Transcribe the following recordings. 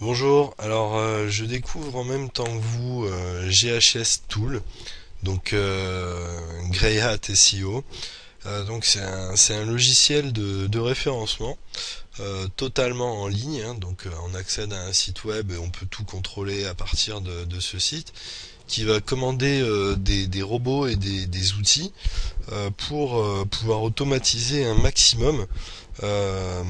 Bonjour, alors je découvre en même temps que vous GHS Tool, donc Grey Hat SEO. Donc c'est un logiciel de référencement totalement en ligne, hein. Donc on accède à un site web et on peut tout contrôler à partir de ce site qui va commander des robots et des outils pour pouvoir automatiser un maximum euh,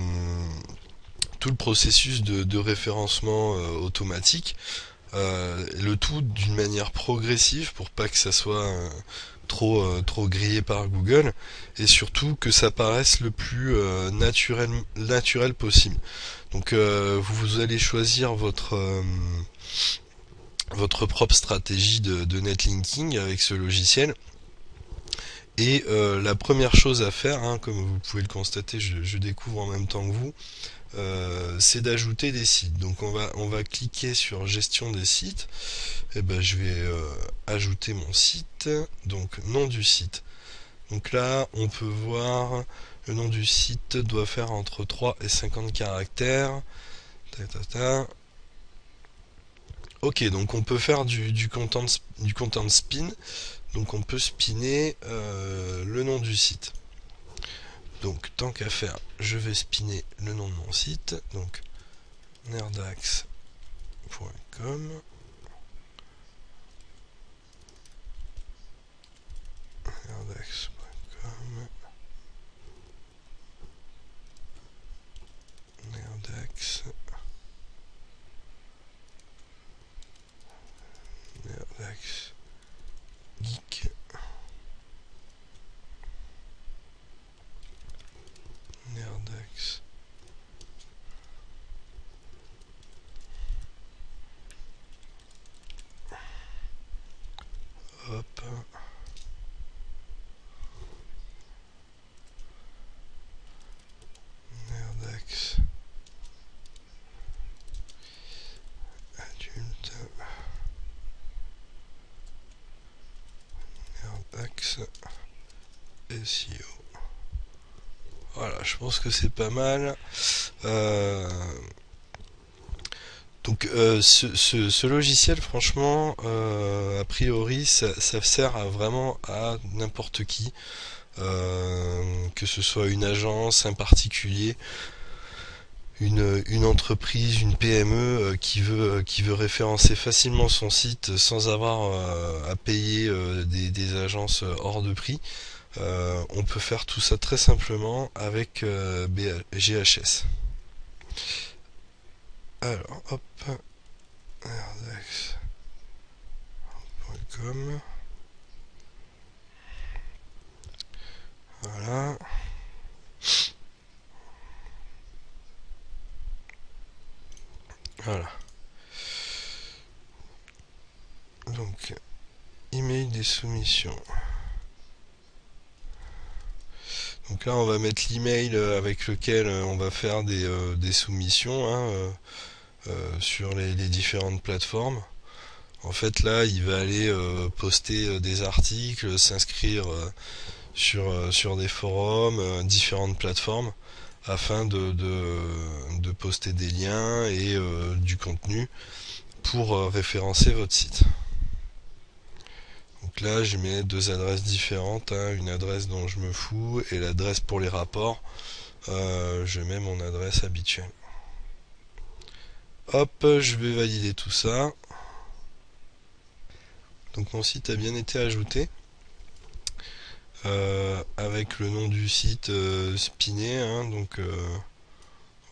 tout le processus de référencement automatique. Le tout d'une manière progressive pour pas que ça soit trop grillé par Google, et surtout que ça paraisse le plus naturel possible. Donc vous allez choisir votre propre stratégie de netlinking avec ce logiciel. Et la première chose à faire, hein, comme vous pouvez le constater, je découvre en même temps que vous, c'est d'ajouter des sites. Donc on va cliquer sur gestion des sites. Et ben je vais ajouter mon site. Donc nom du site. Donc là on peut voir le nom du site doit faire entre 3 et 50 caractères. Ta, ta, ta. Ok, donc on peut faire du content spin. Donc on peut spinner le nom du site. Donc tant qu'à faire, je vais spinner le nom de mon site. Donc nerdax.com. nerdax.com. nerdax. nerdax. geek. nerdax. Hop. nerdax. adulte. nerdax. SEO. Voilà, je pense que c'est pas mal. Euh, donc ce logiciel, franchement, a priori, ça sert vraiment à n'importe qui, que ce soit une agence, un particulier, une entreprise, une PME qui veut référencer facilement son site sans avoir à payer des agences hors de prix. On peut faire tout ça très simplement avec GHS. Alors, hop, nerdex.com. Voilà. Voilà. Donc, email des soumissions. Donc là, on va mettre l'email avec lequel on va faire des soumissions, hein, sur les différentes plateformes. En fait, là, il va aller poster des articles, s'inscrire sur des forums, différentes plateformes, afin de poster des liens et du contenu pour référencer votre site. Donc là, je mets deux adresses différentes, hein, une adresse dont je me fous et l'adresse pour les rapports. Je mets mon adresse habituelle. Hop, je vais valider tout ça. Donc mon site a bien été ajouté. Avec le nom du site spiné, hein, donc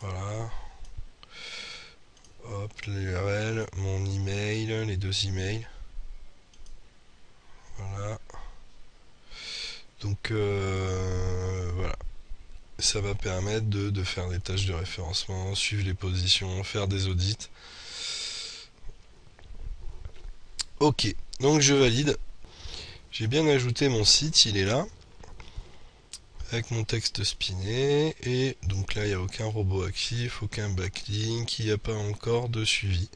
voilà. Hop, l'URL, mon email, les deux emails. Voilà. Donc voilà. Ça va permettre de faire des tâches de référencement, suivre les positions, faire des audits. Ok, donc je valide. J'ai bien ajouté mon site, il est là, avec mon texte spiné, et donc là il n'y a aucun robot actif, aucun backlink, il n'y a pas encore de suivi.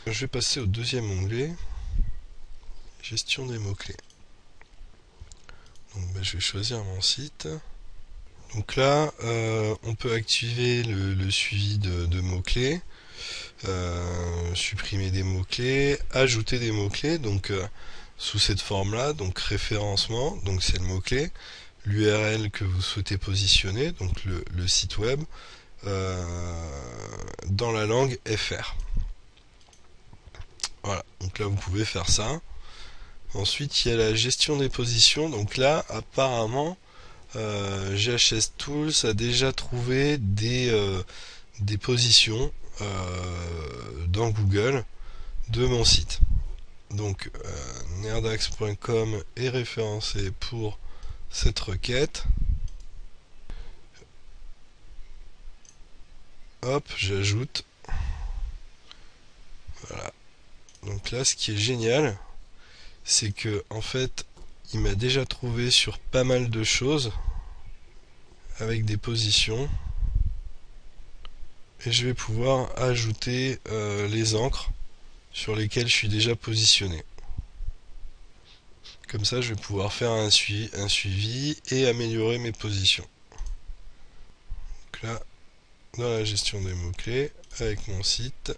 Je vais passer au deuxième onglet, gestion des mots-clés. Donc je vais choisir mon site. Donc là, on peut activer le suivi de mots-clés. supprimer des mots-clés, ajouter des mots-clés, donc sous cette forme-là, donc référencement, donc c'est le mot-clé, l'URL que vous souhaitez positionner, donc le site web, dans la langue FR. Voilà, donc là vous pouvez faire ça. Ensuite il y a la gestion des positions, donc là apparemment GHS Tools a déjà trouvé des positions dans Google de mon site. Donc nerdax.com est référencé pour cette requête. Hop, j'ajoute. Voilà. Donc là, ce qui est génial, c'est que en fait, il m'a déjà trouvé sur pas mal de choses avec des positions. Et je vais pouvoir ajouter les encres sur lesquelles je suis déjà positionné. Comme ça, je vais pouvoir faire un suivi et améliorer mes positions. Donc là, dans la gestion des mots-clés, avec mon site,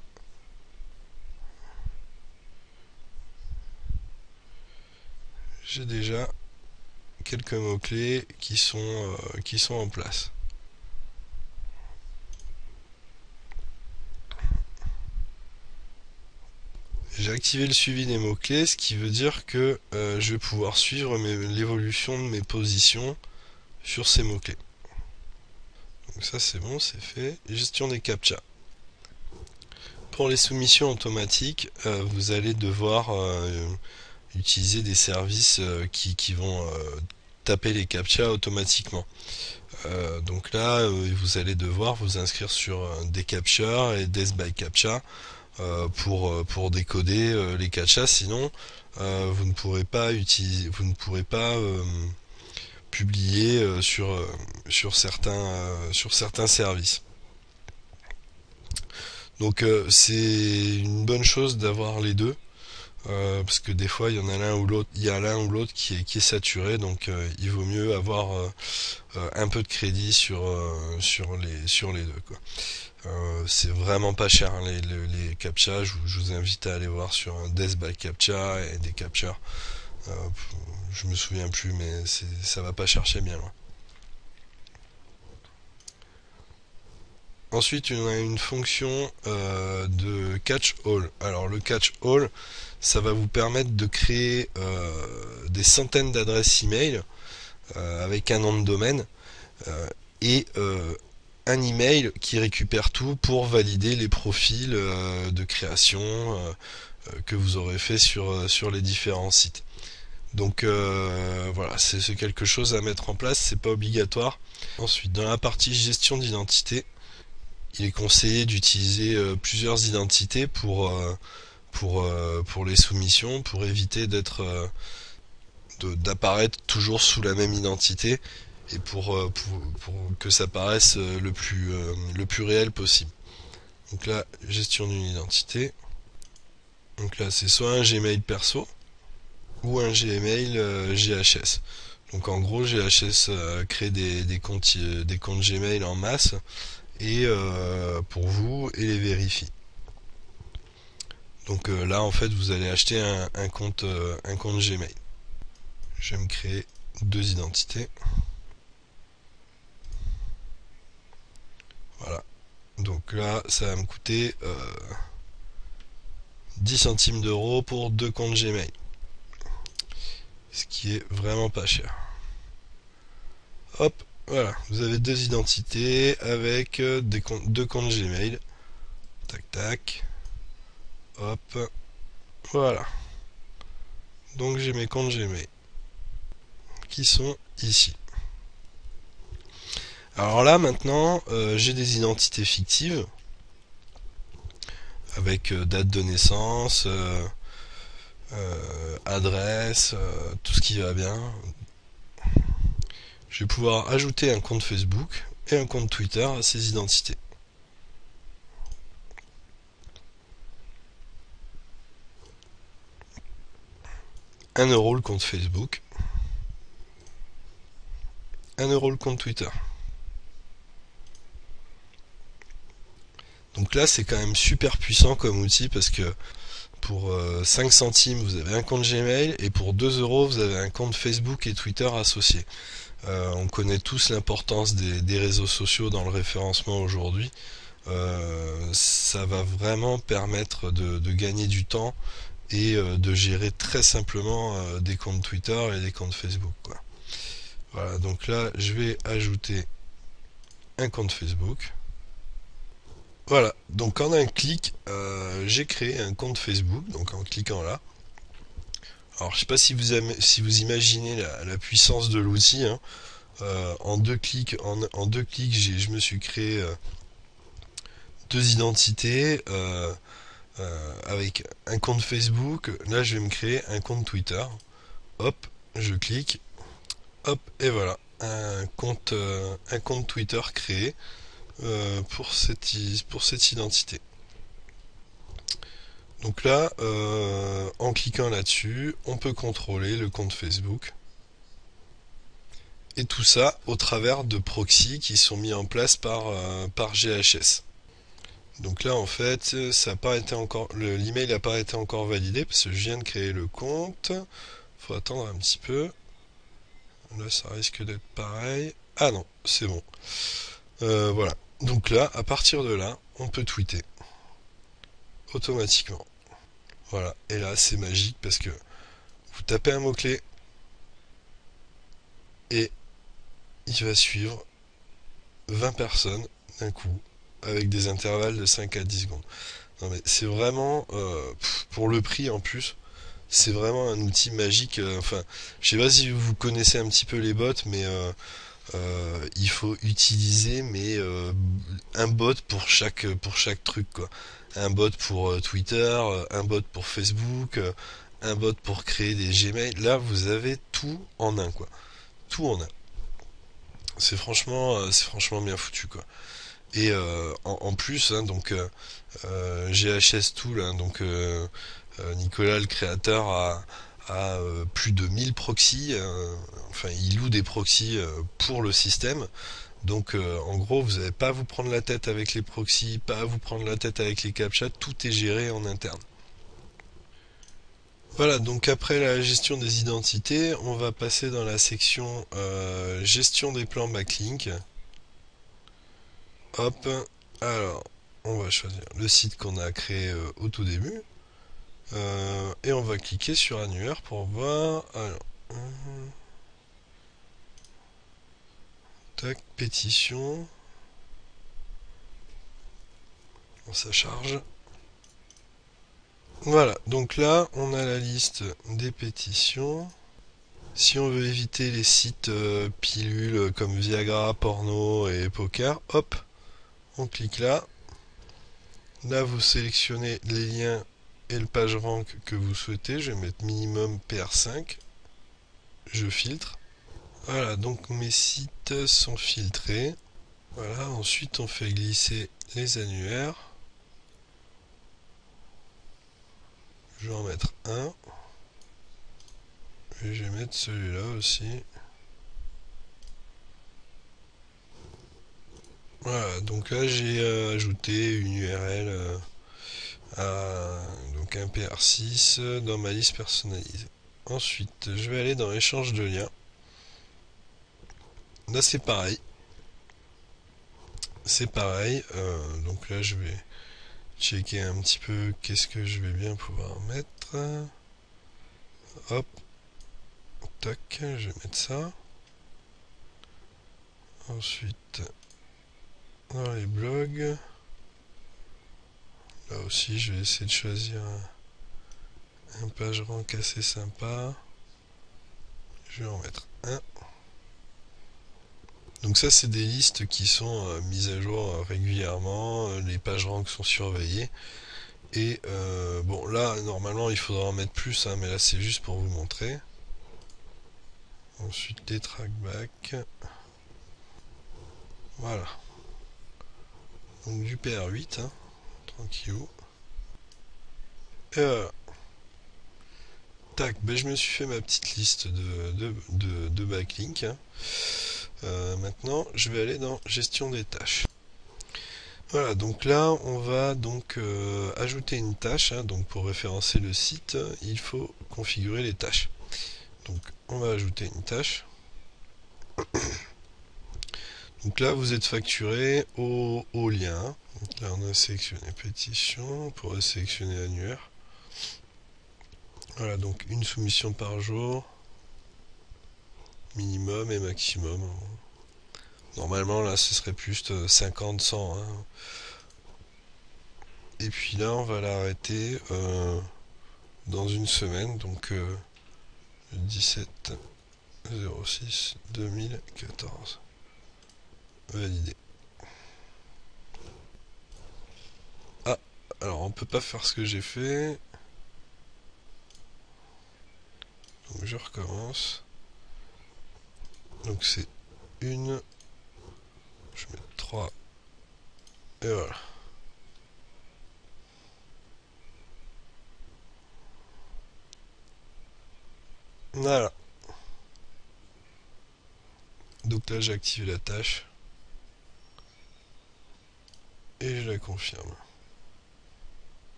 j'ai déjà quelques mots-clés qui sont en place. J'ai activé le suivi des mots-clés, ce qui veut dire que je vais pouvoir suivre l'évolution de mes positions sur ces mots-clés. Donc ça c'est bon, c'est fait. Gestion des captchas. Pour les soumissions automatiques, vous allez devoir utiliser des services qui vont taper les captchas automatiquement. Donc là, vous allez devoir vous inscrire sur des captchas et Death by Captcha pour décoder les captchas. Sinon, vous ne pourrez pas publier sur certains services. Donc c'est une bonne chose d'avoir les deux. Parce que des fois il y en a l'un ou l'autre, il y a l'un ou l'autre qui est saturé, donc il vaut mieux avoir un peu de crédit sur les deux, quoi. C'est vraiment pas cher, hein, les captchas. Je vous invite à aller voir sur un Death by Captcha et des captchas. Euh, je me souviens plus, mais ça va pas chercher bien loin. Ensuite, on a une fonction de catch all. Alors le catch all, ça va vous permettre de créer des centaines d'adresses email avec un nom de domaine et un email qui récupère tout pour valider les profils de création que vous aurez fait sur les différents sites. Donc voilà, c'est quelque chose à mettre en place, c'est pas obligatoire. Ensuite, dans la partie gestion d'identité, il est conseillé d'utiliser plusieurs identités pour les soumissions, pour éviter d'apparaître toujours sous la même identité et pour que ça paraisse le plus réel possible. Donc là, gestion d'une identité. Donc là, c'est soit un Gmail perso ou un Gmail GHS. Donc en gros, GHS crée des comptes Gmail en masse et pour vous et les vérifie. Donc là en fait vous allez acheter un compte Gmail. Je vais me créer deux identités. Voilà. Donc là ça va me coûter 10 centimes d'euros pour deux comptes Gmail. Ce qui est vraiment pas cher. Hop, voilà, vous avez deux identités avec deux comptes Gmail. Tac tac. Hop. Voilà. Donc j'ai mes comptes Gmail qui sont ici. Alors là maintenant j'ai des identités fictives avec date de naissance, adresse, tout ce qui va bien. Je vais pouvoir ajouter un compte Facebook et un compte Twitter à ces identités. 1 € le compte Facebook, 1 € le compte Twitter. Donc là, c'est quand même super puissant comme outil parce que pour 5 centimes, vous avez un compte Gmail et pour 2 euros, vous avez un compte Facebook et Twitter associé. On connaît tous l'importance des réseaux sociaux dans le référencement aujourd'hui. Ça va vraiment permettre de gagner du temps et de gérer très simplement des comptes Twitter et des comptes Facebook, quoi. Voilà, donc là, je vais ajouter un compte Facebook. Voilà, donc en un clic, j'ai créé un compte Facebook, donc en cliquant là. Alors je sais pas si vous imaginez la puissance de l'outil, hein. En deux clics, je me suis créé deux identités avec un compte Facebook. Là, je vais me créer un compte Twitter. Hop, je clique, hop, et voilà, un compte Twitter créé pour cette identité. Donc là, en cliquant là-dessus, on peut contrôler le compte Facebook. Et tout ça au travers de proxys qui sont mis en place par GHS. Donc là, en fait, ça a pas été encore, l'email n'a pas été encore validé parce que je viens de créer le compte. Faut attendre un petit peu. Là, ça risque d'être pareil. Ah non, c'est bon. Voilà. Donc là, à partir de là, on peut tweeter automatiquement. Voilà. Et là, c'est magique parce que vous tapez un mot-clé et il va suivre 20 personnes d'un coup avec des intervalles de 5 à 10 secondes. Non mais c'est vraiment, pour le prix en plus, c'est vraiment un outil magique. Enfin, je sais pas si vous connaissez un petit peu les bots, mais il faut utiliser un bot pour chaque truc, quoi. Un bot pour Twitter, un bot pour Facebook, un bot pour créer des Gmail. Là, vous avez tout en un, quoi. Tout en un. C'est franchement bien foutu, quoi. Et en plus, hein, donc GHS Tool, hein, donc Nicolas le créateur a plus de 1000 proxys. Enfin, il loue des proxys pour le système. Donc en gros, vous n'avez pas à vous prendre la tête avec les proxys, pas à vous prendre la tête avec les captchas, tout est géré en interne. Voilà, donc après la gestion des identités, on va passer dans la section gestion des plans backlink. Hop, alors on va choisir le site qu'on a créé au tout début. Et on va cliquer sur annuaire pour voir. Alors, tac, pétition. Ça charge. Voilà, donc là, on a la liste des pétitions. Si on veut éviter les sites pilules comme Viagra, porno et poker, hop, on clique là. Là, vous sélectionnez les liens et le page rank que vous souhaitez. Je vais mettre minimum PR5. Je filtre. Voilà, donc mes sites sont filtrés. Voilà, ensuite on fait glisser les annuaires. Je vais en mettre un. Et je vais mettre celui-là aussi. Voilà, donc là j'ai ajouté une URL donc un PR6 dans ma liste personnalisée. Ensuite, je vais aller dans échange de liens. Là c'est pareil. C'est pareil. Donc là je vais checker un petit peu qu'est-ce que je vais bien pouvoir mettre. Hop. Tac, je vais mettre ça. Ensuite, dans les blogs, là aussi je vais essayer de choisir un page rank assez sympa. Je vais en mettre un. Donc ça c'est des listes qui sont mises à jour régulièrement, les pages rank sont surveillées. Et bon là normalement il faudra en mettre plus, hein, mais là c'est juste pour vous montrer. Ensuite les trackbacks. Voilà. Donc du PR8, hein, tranquillou. Et voilà. Tac, ben je me suis fait ma petite liste de backlinks, hein. Maintenant, je vais aller dans gestion des tâches. Voilà, donc là on va donc ajouter une tâche, hein. Donc pour référencer le site, il faut configurer les tâches. Donc on va ajouter une tâche. Donc là vous êtes facturé au lien. Donc là on a sélectionné pétition, on pourrait sélectionner annuaire. Voilà, donc une soumission par jour, minimum et maximum. Normalement là ce serait plus 50, 100, hein. Et puis là on va l'arrêter dans une semaine, donc le 17/06/2014. Validé. Ah, alors on peut pas faire ce que j'ai fait. Donc je recommence. Donc c'est une. Je mets 3. Et voilà. Voilà. Donc là j'active la tâche. Et je la confirme.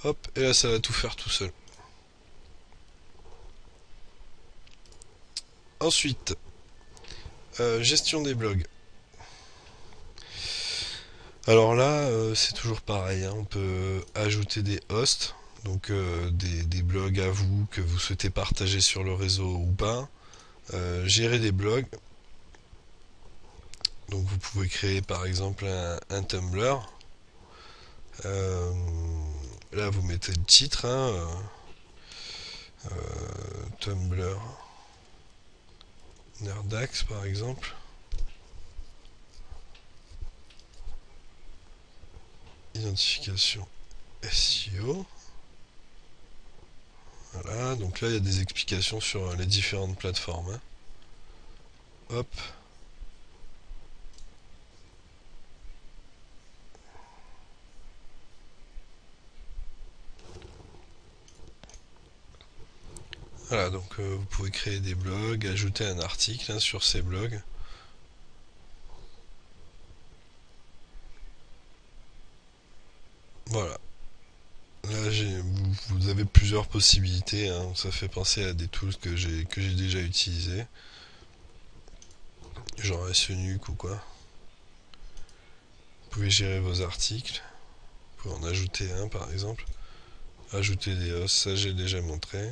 Hop, et là ça va tout faire tout seul. Ensuite, gestion des blogs. Alors là, c'est toujours pareil, hein. On peut ajouter des hosts, donc des blogs à vous que vous souhaitez partager sur le réseau ou pas. Gérer des blogs. Donc vous pouvez créer par exemple un Tumblr. Euh, Là vous mettez le titre, hein, Tumblr Nerdax par exemple. Identification SEO. Voilà, donc là il y a des explications sur les différentes plateformes, hein. Hop. Voilà, donc vous pouvez créer des blogs, ajouter un article, hein, sur ces blogs. Voilà. Là, vous avez plusieurs possibilités, hein. Ça fait penser à des tools que j'ai déjà utilisés, genre SENuke ou quoi. Vous pouvez gérer vos articles. Vous pouvez en ajouter un par exemple. Ajouter des hosts, ça j'ai déjà montré.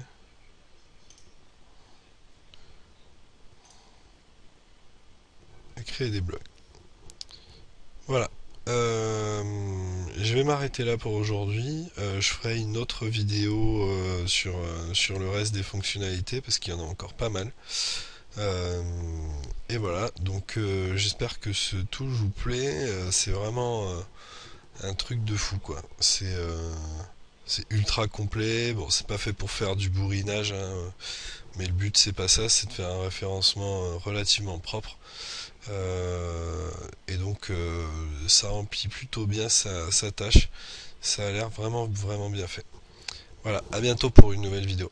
Et créer des blogs. Voilà. Je vais m'arrêter là pour aujourd'hui. Je ferai une autre vidéo sur le reste des fonctionnalités parce qu'il y en a encore pas mal. Euh, et voilà, donc j'espère que ce tool vous plaît. C'est vraiment un truc de fou quoi. C'est ultra complet. Bon, c'est pas fait pour faire du bourrinage, hein, mais le but c'est pas ça, c'est de faire un référencement relativement propre. Et donc ça remplit plutôt bien sa tâche. Ça a l'air vraiment vraiment bien fait. Voilà, à bientôt pour une nouvelle vidéo.